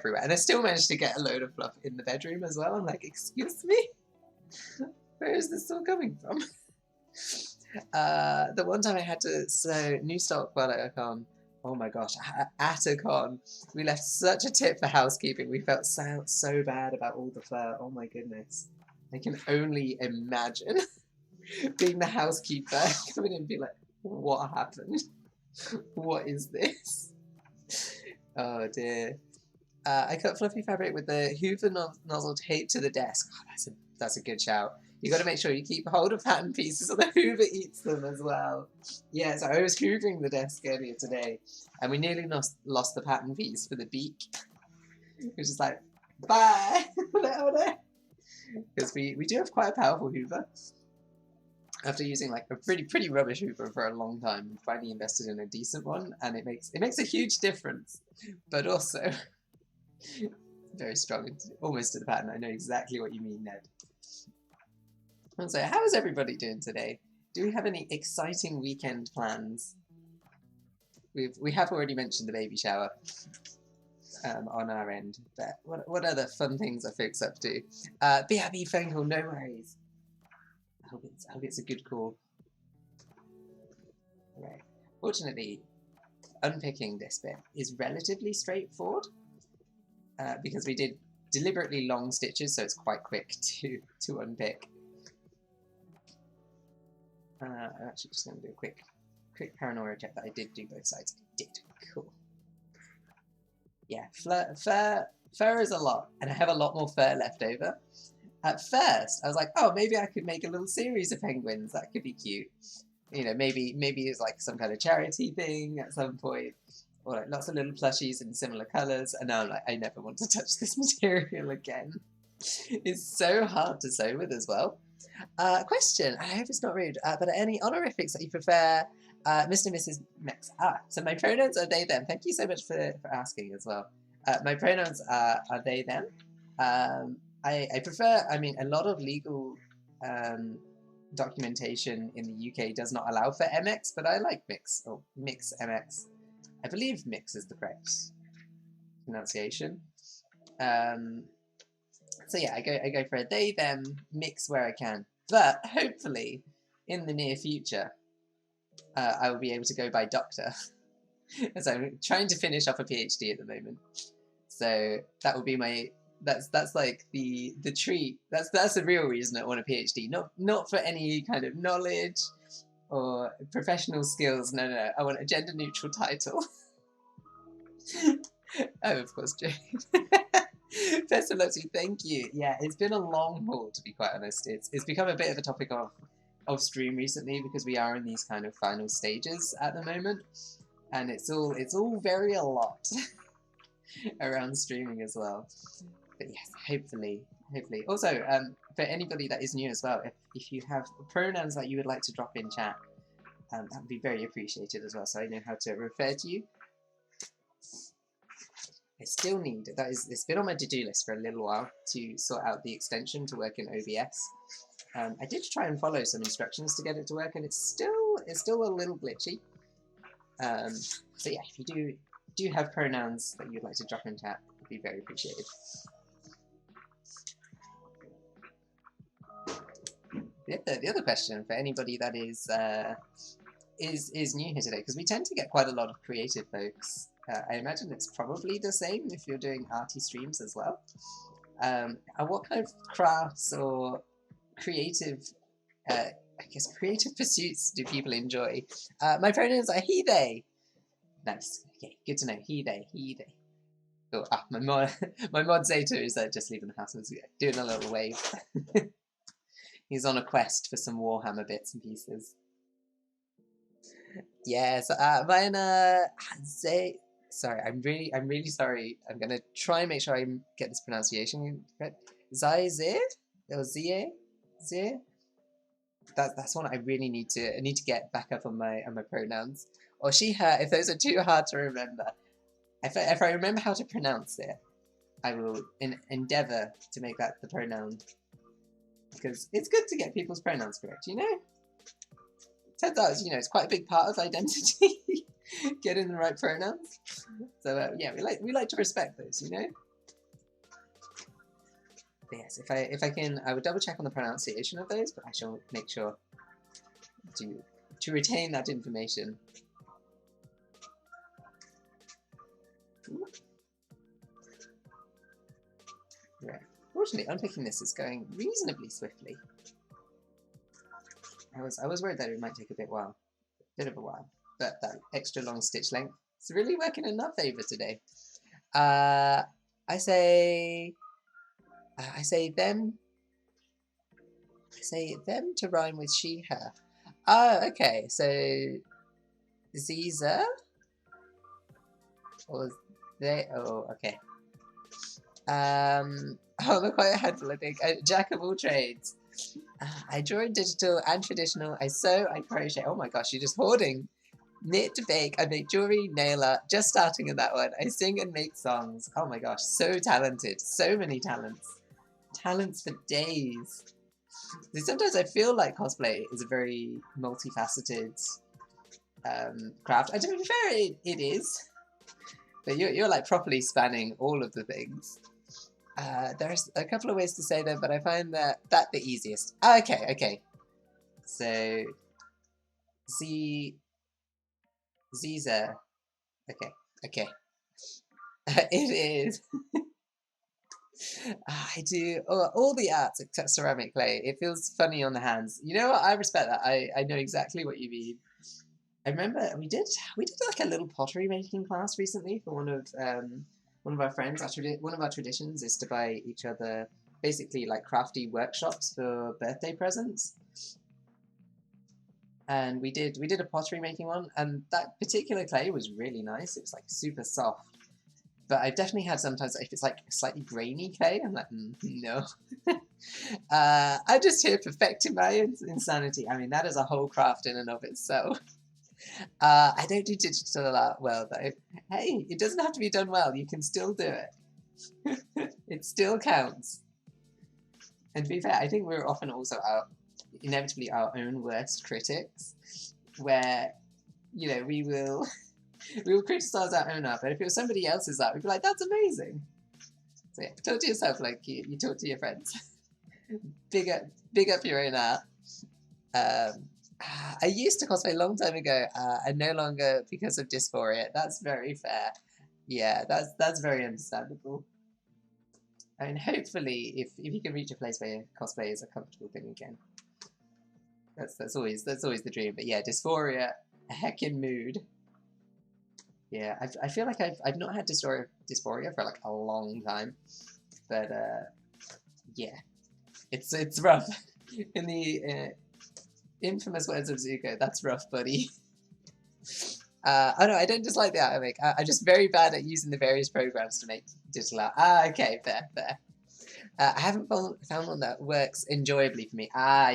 everywhere. And I still managed to get a load of fluff in the bedroom as well. I'm like, excuse me? Where is this all coming from? The one time I had to sew new stock while at a con, oh my gosh, at a con, we left such a tip for housekeeping. We felt so bad about all the fur. Oh my goodness. I can only imagine being the housekeeper, coming in and be like, what happened? What is this? Oh dear. I cut fluffy fabric with the Hoover nozzle taped to the desk. Oh, that's a good shout. You got to make sure you keep hold of pattern pieces or the Hoover eats them as well. Yeah, so I was hoovering the desk earlier today, and we nearly lost the pattern piece for the beak. It was just like, bye! Because we do have quite a powerful Hoover. After using like a pretty rubbish Hoover for a long time, we finally invested in a decent one, and it makes a huge difference. But also, very strong, almost to the pattern. I know exactly what you mean, Ned. So, how is everybody doing today? Do we have any exciting weekend plans? We have already mentioned the baby shower on our end, but what other fun things are folks up to? BRB phone call, no worries. I hope it's a good call. Right. Fortunately, unpicking this bit is relatively straightforward because we did deliberately long stitches, so it's quite quick to unpick. I'm actually just going to do a quick paranoia check that I did do both sides. I did. Cool. Yeah, fur is a lot, and I have a lot more fur left over. At first, I was like, oh, maybe I could make a little series of penguins. That could be cute. You know, maybe it's like some kind of charity thing at some point. Or like lots of little plushies in similar colours. And now I'm like, I never want to touch this material again. It's so hard to sew with as well. Question, I hope it's not rude, but are any honorifics that you prefer, Mr. and Mrs. Mex? So my pronouns are they, them. Thank you so much for asking as well. My pronouns are they, them. I prefer, I mean, a lot of legal documentation in the UK does not allow for MX, but I like mix, or mix MX. I believe mix is the correct pronunciation. So yeah, I go for a they, them, mix where I can. But hopefully, in the near future, I will be able to go by doctor. As I'm trying to finish off a PhD at the moment. So that will be my... That's like the treat. That's the real reason I want a PhD. Not for any kind of knowledge or professional skills. No. I want a gender neutral title. Oh, of course, Jane. Best of luck to you. Thank you. Yeah, it's been a long haul, to be quite honest. It's become a bit of a topic of stream recently because we are in these kind of final stages at the moment, and it's all very a lot around streaming as well. But yes, hopefully. Also, for anybody that is new as well, if you have pronouns that you would like to drop in chat, that would be very appreciated as well, so I know how to refer to you. I still need, it's been on my to-do list for a little while to sort out the extension to work in OBS. I did try and follow some instructions to get it to work, and it's still a little glitchy. So yeah, if you do have pronouns that you'd like to drop in chat, it would be very appreciated. The other question for anybody that is new here today, because we tend to get quite a lot of creative folks. I imagine it's probably the same if you're doing arty streams as well. What kind of crafts or creative, I guess, creative pursuits do people enjoy? My pronouns are he, they. Nice. Okay, good to know. He, they. Oh, my mod Zato is just leaving the house and doing a little wave. He's on a quest for some Warhammer bits and pieces. Yes, sorry, I'm really sorry. I'm gonna try and make sure I get this pronunciation correct. Zaire or Zie? That's one I really need to get back up on my pronouns. Or she, her, if those are too hard to remember. If I remember how to pronounce it, I will endeavour to make that the pronoun. Because it's good to get people's pronouns correct, you know? Turns out, you know, it's quite a big part of identity, getting the right pronouns. So yeah, we like to respect those, you know? But yes, if I can, I would double check on the pronunciation of those, but I shall make sure to retain that information. Right. Fortunately, unpicking this is going reasonably swiftly. I was worried that it might take a bit of a while, but that extra long stitch length is really working in our favour today. I say them. I say them to rhyme with she, her. Oh, okay. So Ziza or they. Oh, okay. Oh, look, quite a handful. I think jack of all trades. I draw in digital and traditional. I sew, I crochet. Oh my gosh, you're just hoarding. Knit to bake. I make jewelry, nail art. Just starting in that one. I sing and make songs. Oh my gosh, so talented. So many talents. Talents for days. Sometimes I feel like cosplay is a very multifaceted craft. And to be fair, it is. But you're like properly spanning all of the things. There's a couple of ways to say them, but I find that the easiest. Okay. So, Ziza. Okay. It is. I do all the arts except ceramic clay. It feels funny on the hands. You know what? I respect that. I know exactly what you mean. I remember we did like a little pottery making class recently for one of our friends. One of our traditions is to buy each other basically like crafty workshops for birthday presents. And we did a pottery making one, and that particular clay was really nice. It was like super soft. But I've definitely had sometimes if it's like slightly grainy clay, I'm like, no. I'm just here perfecting my insanity. I mean, that is a whole craft in and of itself. I don't do digital art well, though. Hey, it doesn't have to be done well. You can still do it. It still counts. And to be fair, I think we're often also inevitably our own worst critics, where, you know, we will criticize our own art, but if it was somebody else's art, we'd be like, that's amazing. So yeah, talk to yourself like you talk to your friends. big up your own art. I used to cosplay a long time ago, and no longer because of dysphoria. That's very fair. Yeah, that's very understandable. I mean, hopefully, if you can reach a place where cosplay is a comfortable thing again, that's always the dream. But yeah, dysphoria, a heckin' mood. Yeah, I feel like I've not had dysphoria for like a long time, but yeah, it's rough. In the infamous words of Zuko, that's rough, buddy. Oh no, I don't dislike the art I make. I'm just very bad at using the various programs to make digital art. Okay, fair. I haven't found one that works enjoyably for me.